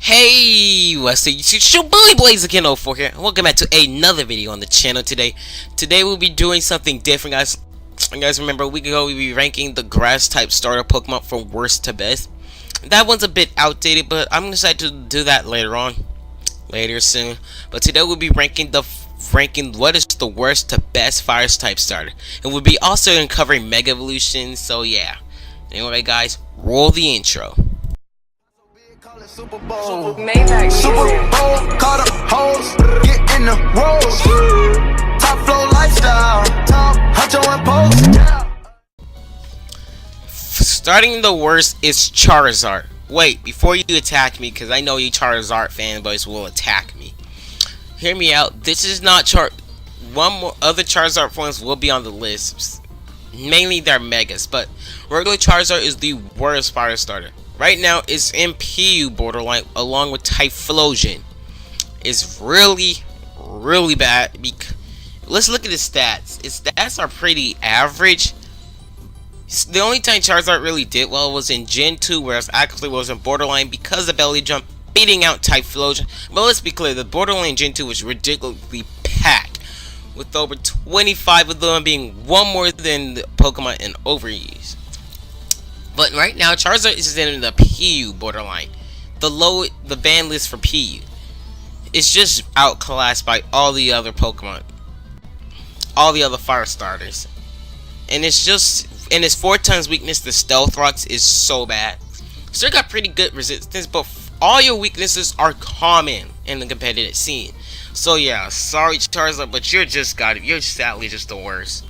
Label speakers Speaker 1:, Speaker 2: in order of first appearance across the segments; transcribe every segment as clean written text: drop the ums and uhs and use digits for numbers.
Speaker 1: Hey, what's up? It's your boy Blaze04 here. Welcome back to another video on the channel today. Today we'll be doing something different, guys. You guys remember a week ago we be ranking the grass type starter Pokemon from worst to best. That one's a bit outdated, but I'm gonna decide to do that later soon. But today we'll be ranking what is the worst to best fire type starter, and we'll be also uncovering Mega Evolutions. So yeah. Anyway, guys, roll the intro.
Speaker 2: Super Bowl, call the hoes, get in the rolls, top flow lifestyle, huncho and post.
Speaker 1: Starting the worst is Charizard. Wait, before you attack me, because I know you Charizard fanboys will attack me. Hear me out. This is not other Charizard forms will be on the list. Mainly they're Megas, but regular Charizard is the worst fire starter. Right now, it's in PU borderline along with Typhlosion. It's really bad. Let's look at his stats. His stats are pretty average. The only time Charizard really did well was in Gen 2, whereas actually was in borderline because of Belly Jump beating out Typhlosion. But let's be clear, the borderline Gen 2 was ridiculously packed, with over 25 of them being one more than the Pokemon in overuse. But right now, Charizard is in the PU borderline. The ban list for PU. It's just outclassed by all the other Pokemon. All the other fire starters. And it's its 4 times weakness, the Stealth Rocks, is so bad. Still got pretty good resistance, but all your weaknesses are common in the competitive scene. So yeah, sorry Charizard, but you're sadly just the worst.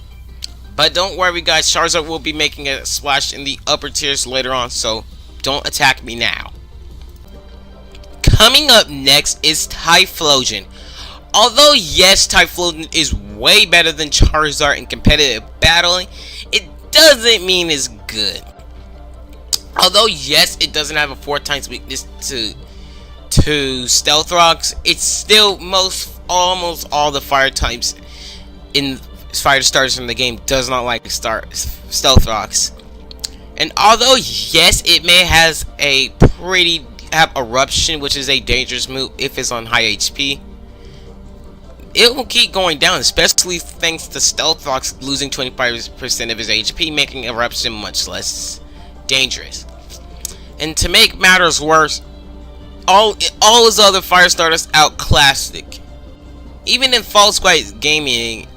Speaker 1: But don't worry guys, Charizard will be making a splash in the upper tiers later on, so don't attack me now. Coming up next is Typhlosion. Although yes, Typhlosion is way better than Charizard in competitive battling, it doesn't mean it's good. Although yes, it doesn't have a 4 times weakness to Stealth Rocks, it's still almost all the fire types in fire starters from the game does not like Stealth Rocks. And although yes, it may have Eruption, which is a dangerous move if it's on high HP, it will keep going down, especially thanks to Stealth Rocks losing 25% of his HP, making Eruption much less dangerous. And to make matters worse, all his other fire starters outclassed it. Even in False White Gaming,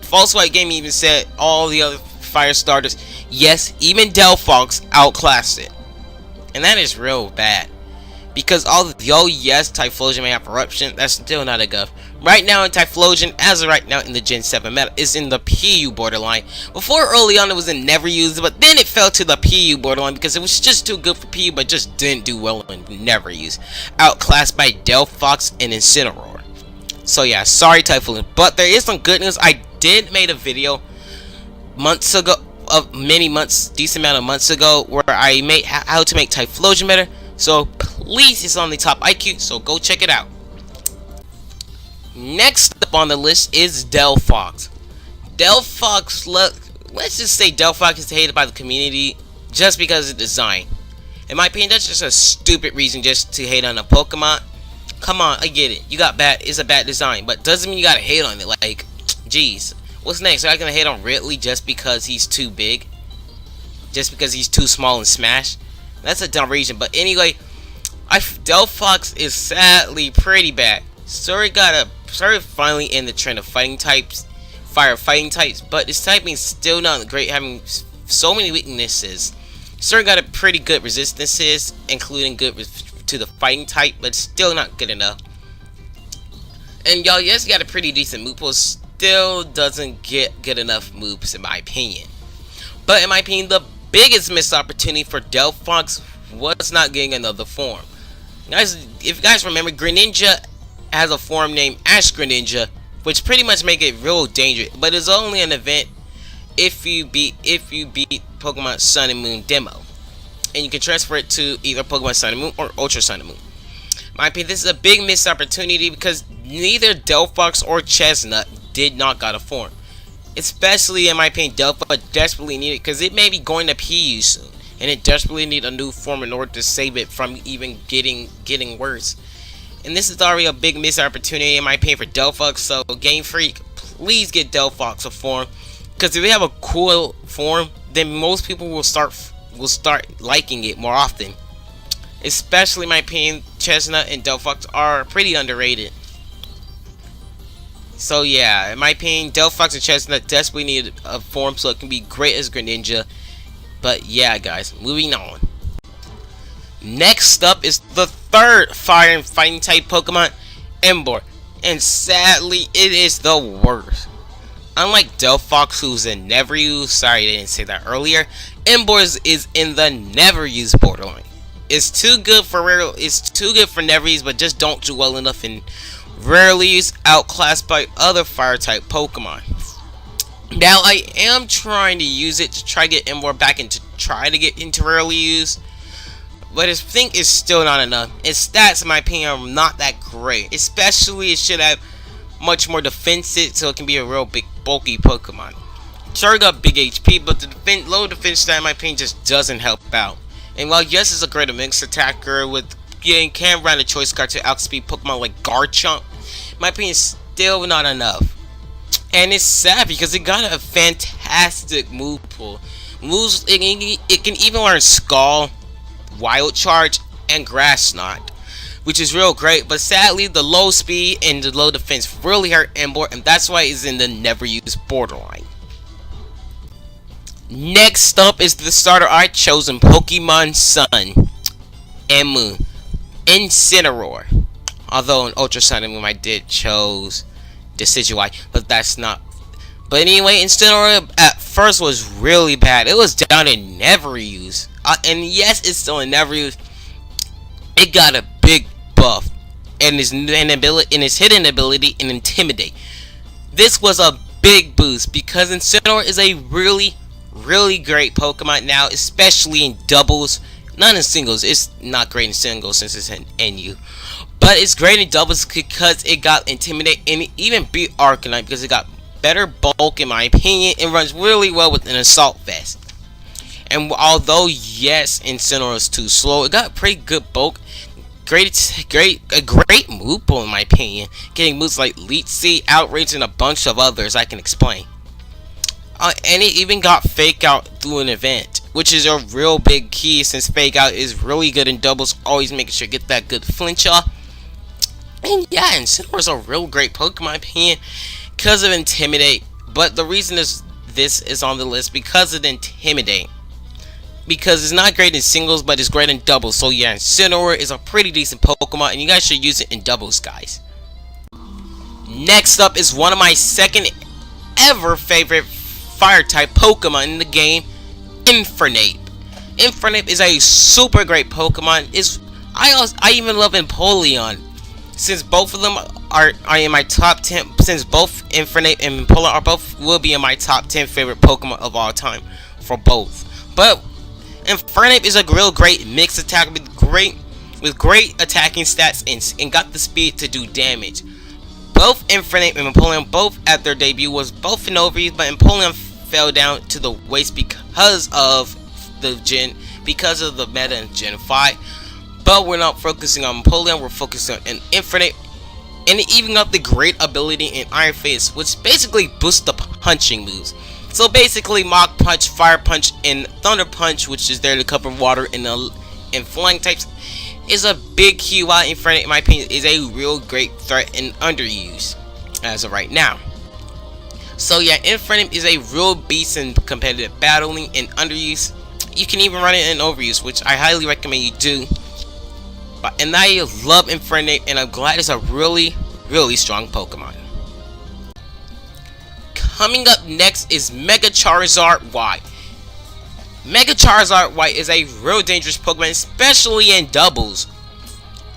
Speaker 1: False White Gaming even said all the other fire starters, yes, even Delphox outclassed it. And that is real bad. Because yes, Typhlosion may have Eruption, that's still not a guff. Right now in Typhlosion, as of right now in the Gen 7 meta, is in the PU borderline. Before early on it was in never used, but then it fell to the PU borderline because it was just too good for PU, but just didn't do well in never used. Outclassed by Delphox and Incineroar. So yeah, sorry Typhlosion. But there is some good news. I did make a video months ago, decent amount of months ago, where I made how to make Typhlosion better. So please, it's on the top IQ, so go check it out. Next up on the list is Delphox. Let's just say Delphox is hated by the community just because of design. In my opinion, that's just a stupid reason just to hate on a Pokemon. Come on, I get it. It's a bad design, but doesn't mean you gotta hate on it. Like, jeez. What's next? Are I gonna hate on Ridley just because he's too big? Just because he's too small in Smash? That's a dumb reason. But anyway, Delphox is sadly pretty bad. Sorry finally in the trend of fighting types, but its typing is still not great, having so many weaknesses. Sorry got a pretty good resistances, including good to the fighting type, but still not good enough. And y'all, yes, he got a pretty decent move pool, still doesn't get good enough moves in my opinion. But in my opinion, the biggest missed opportunity for Delphox was not getting another form. Guys, if you guys remember, Greninja has a form named Ash Greninja, which pretty much make it real dangerous, but it's only an event if you beat Pokemon Sun and Moon demo, and you can transfer it to either Pokemon Sun and Moon or Ultra Sun and Moon. In my opinion, this is a big missed opportunity because neither Delphox or Chestnut did not got a form. Especially in my opinion, Delphox desperately needed because it may be going to PU soon. and it desperately needs a new form in order to save it from even getting worse. And this is already a big missed opportunity in my opinion for Delphox. So Game Freak, please get Delphox a form, because if they have a cool form, then most people will start liking it more often. Especially in my opinion, Chestnut and Delphox are pretty underrated. So yeah, in my opinion, Delphox and Chestnut desperately need a form so it can be great as Greninja. But yeah, guys, moving on. Next up is the third fire and fighting type Pokemon, Emboar. And sadly, it is the worst. Unlike Delphox, who's in never use, sorry I didn't say that earlier, Emboar is in the never use borderline. It's too good for never use, but just don't do well enough in rarely used, outclassed by other fire type Pokemon. Now I am trying to use it to try to get Emboar back into rarely used, but his thing is still not enough. His stats, in my opinion, are not that great. Especially, it should have much more defensive, so it can be a real big, bulky Pokemon. Sure, got big HP, but the low defense stat, in my opinion, just doesn't help out. And while yes, it's a great mix attacker with can run a choice card to outspeed Pokemon like Garchomp, in my opinion, still not enough. And it's sad because it got a fantastic move pool. It can even learn Skull, Wild Charge, and Grass Knot, which is real great. But sadly, the low speed and the low defense really hurt Emboar, and that's why it's in the never used borderline. Next up is the starter I chosen, Pokemon Sun and Moon, Incineroar. Although in Ultra Sun and Moon I did chose Decidueye, but that's not. But anyway, Incineroar at first was really bad. It was down in never use, and yes, it's still in never use. It got a big buff, and his hidden ability and Intimidate. This was a big boost because Incineroar is a really great Pokemon now, especially in doubles. Not in singles. It's not great in singles since it's an NU. But it's great in doubles because it got Intimidate and it even beat Arcanine because it got better bulk in my opinion and runs really well with an Assault Vest. And although yes, Incineroar is too slow, it got pretty good bulk. A great move pool in my opinion. Getting moves like Leech Seed, Outrage, and a bunch of others I can explain. And it even got Fake Out through an event, which is a real big key since Fake Out is really good in doubles, always making sure to get that good flinch off. And yeah, Incineroar is a real great Pokemon in my opinion because of Intimidate. But the reason this is on the list because of Intimidate. Because it's not great in singles, but it's great in doubles. So yeah, Incineroar is a pretty decent Pokemon, and you guys should use it in doubles, guys. Next up is one of my second ever favorite fire type Pokemon in the game, Infernape. Infernape is a super great Pokemon. I even love Empoleon, since both of them are in my top 10. Since both Infernape and Empoleon will be in my top 10 favorite Pokemon of all time for both. But Infernape is a real great mix attack with great attacking stats and got the speed to do damage. Both Infernape and Empoleon, both at their debut, was both in overuse, but Empoleon fell down to the waist because of the meta in Gen 5. But we're not focusing on Empoleon, we're focusing on Infernape. And it even got the great ability in Iron Fist, which basically boosts the punching moves. So basically, Mach Punch, Fire Punch, and Thunder Punch, which is there to cover water and flying types, is a big key. While Infernape, in my opinion, is a real great threat and underused as of right now. So yeah, Infernape is a real beast in competitive battling and underuse. You can even run it in overuse, which I highly recommend you do. And I love Infernape, and I'm glad it's a really strong Pokemon. Coming up next is Mega Charizard Y. Mega Charizard Y is a real dangerous Pokemon, especially in doubles,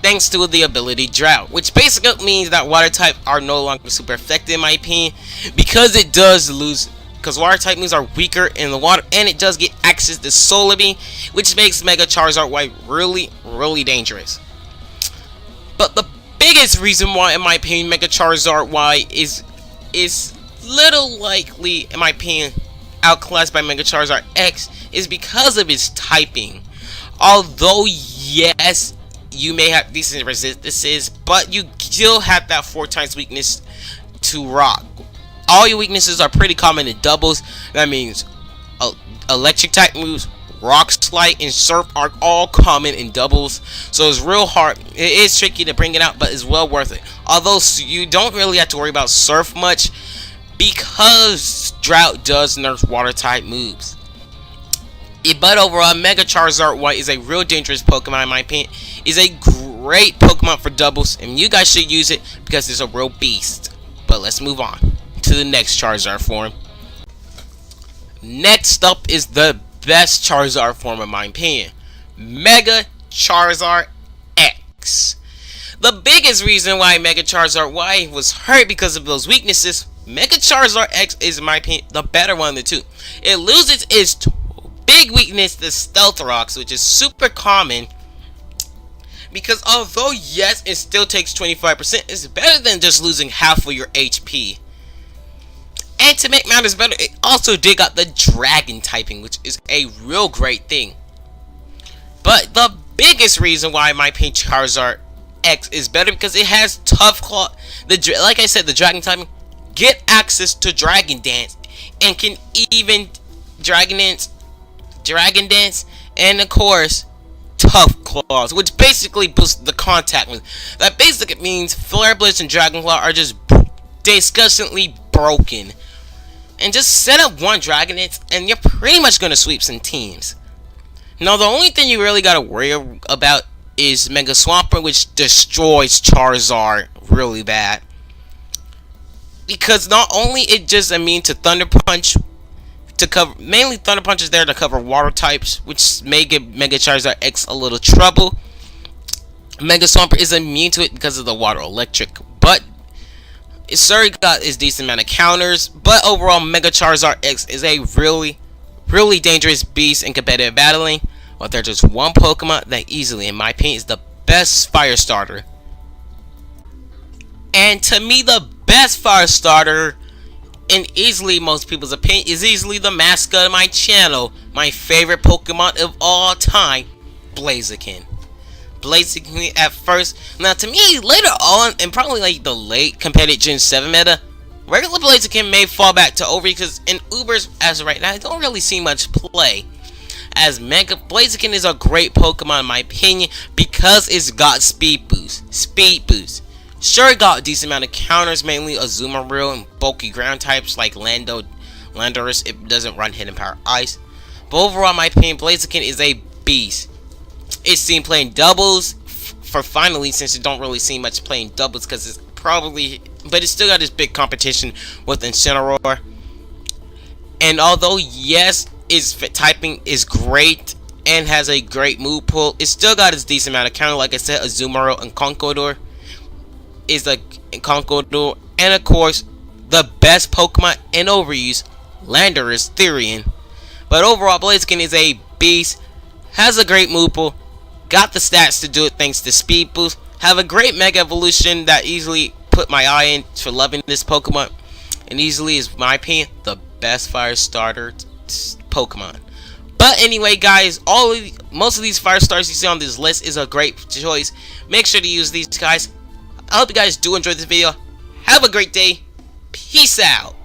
Speaker 1: thanks to the ability Drought, which basically means that water type are no longer super effective in my opinion, because water type moves are weaker in the water, and it does get access to Solar Beam, which makes Mega Charizard Y really dangerous. But the biggest reason why, in my opinion, Mega Charizard Y is little likely, in my opinion, outclassed by Mega Charizard X is because of its typing. Although yes, you may have decent resistances, but you still have that 4 times weakness to rock. All your weaknesses are pretty common in doubles. That means electric type moves, rock slide, and surf are all common in doubles. So it's real hard. It is tricky to bring it out, but it's well worth it. Although you don't really have to worry about surf much, because Drought does nerf water type moves. But overall, Mega Charizard White is a real dangerous Pokemon in my opinion. It's a great Pokemon for doubles, and you guys should use it because it's a real beast. But let's move on to the next Charizard form. Next up is the best Charizard form in my opinion, Mega Charizard X. The biggest reason why Mega Charizard Y was hurt because of those weaknesses, Mega Charizard X is, in my opinion, the better one of the two. It loses its big weakness, the Stealth Rocks, which is super common. Because although yes, it still takes 25%, it's better than just losing half of your HP. And to make matters better, it also did got the Dragon typing, which is a real great thing. But the biggest reason why my opinion Charizard X is better because it has Tough Claw. Like I said, the Dragon typing, get access to Dragon Dance, and can even Dragon Dance, and of course Tough Claws, which basically boosts the contact. That basically means Flare Blitz and Dragon Claw are just disgustingly broken. And just set up one Dragon Dance and you're pretty much going to sweep some teams. Now the only thing you really got to worry about is Mega Swampert, which destroys Charizard really bad. Because not only it just immune to Thunder Punch, to cover, mainly Thunder Punch is there to cover water types, which may give Mega Charizard X a little trouble. Mega Swampert is immune to it because of the water electric, but it's already got its decent amount of counters. But overall, Mega Charizard X is a really dangerous beast in competitive battling. But there's just one Pokemon that easily, in my opinion, is the best fire starter. And to me, the best fire starter, and easily most people's opinion, is easily the mascot of my channel, my favorite Pokemon of all time, Blaziken. Blaziken at first. Now to me, later on, and probably like the late competitive Gen 7 meta, regular Blaziken may fall back to Overheat because in Ubers, as of right now, I don't really see much play. As Mega Blaziken is a great Pokemon in my opinion because it's got Speed Boost. Sure, it got a decent amount of counters, mainly Azumarill and bulky ground types like Landorus. It doesn't run Hidden Power Ice. But overall, in my opinion, Blaziken is a beast. It's seen playing doubles for finally, since it don't really see much playing doubles because it's probably, but it's still got this big competition with Incineroar. And although yes, its typing is great and has a great move pool, it still got its decent amount of counter. Like I said, Azumarill and Conkeldurr is the Conkeldurr, and of course the best Pokemon in Overuse, Landorus Therian. But overall, Blaziken is a beast, has a great move pool, got the stats to do it thanks to Speed Boost, have a great Mega Evolution that easily put my eye in for loving this Pokemon, and easily is, in my opinion, the best fire starter Pokemon. But anyway, guys, most of these fire stars you see on this list is a great choice. Make sure to use these guys. I hope you guys do enjoy this video. Have a great day. Peace out.